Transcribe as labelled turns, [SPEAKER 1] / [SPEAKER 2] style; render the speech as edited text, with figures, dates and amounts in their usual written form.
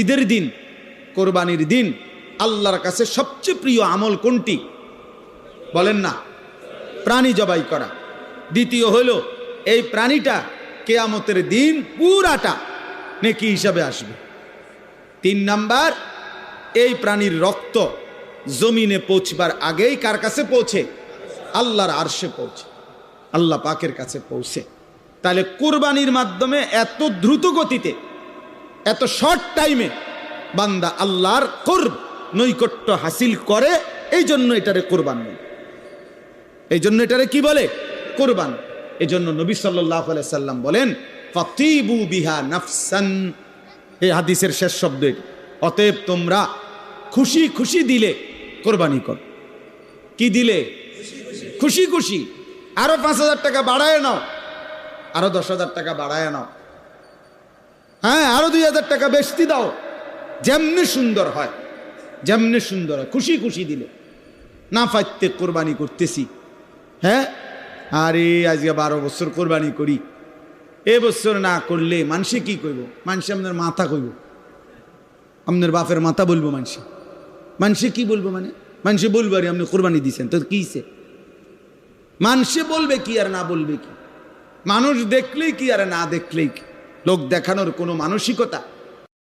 [SPEAKER 1] ঈদের দিন, কোরবানির দিন আল্লাহর কাছে সবচেয়ে প্রিয় আমল কোনটি বলেন না? প্রাণী জবাই করা। দ্বিতীয় হলো এই প্রাণীটা কিয়ামতের দিন পুরাটা নেকি হিসাবে আসবে। 3 নাম্বার, এই প্রাণীর রক্ত জমিনে পৌঁছবার আগেই কার কাছে পৌঁছে? আল্লাহর আরশে পৌঁছে, আল্লাহ পাকের কাছে পৌঁছে। তাহলে কুরবানির মাধ্যমে এত দ্রুত গতিতে, এত শর্ট টাইমে বান্দা আল্লাহর কুরব নৈকট্য হাসিল করে। এই জন্য এটারে কুরবান বলে, এই জন্য এটারে কি বলে? কুরবান। এই জন্য নবী সাল্লাল্লাহু আলাইহি সাল্লাম বলেন ফাতিবু বিহা নাফসান, এই হাদিসের শেষ শব্দ এটি। অতএব তোমরা খুশি খুশি দিলে কোরবানি কর। কি দিলে? খুশি খুশি। আরো 5,000 টাকা বাড়ায় নাও, আরো 10,000 টাকা বাড়ায় নাও, হ্যাঁ আরো 2,000 টাকা বেশি দাও, যেমনি সুন্দর হয়, যেমনি সুন্দর হয়, খুশি খুশি দিলে। না ফাইতে কোরবানি করতেছি, হ্যাঁ আরে আজকে 12 বছর কোরবানি করি, এবছর না করলে মানুষে কি কইব? মানুষে আপনার মাথা কইব, আপনার বাপের মাথা বলবো মানুষে। মানুষে কি বলবো? মানে মানুষে বলবো আরে আপনি কোরবানি দিয়েছেন তো কিছে? মানুষে বলবে কি আর না বলবে কি? মানুষ দেখলেই কি আর না দেখলেই কি? লোক দেখানোর কোনো মানসিকতা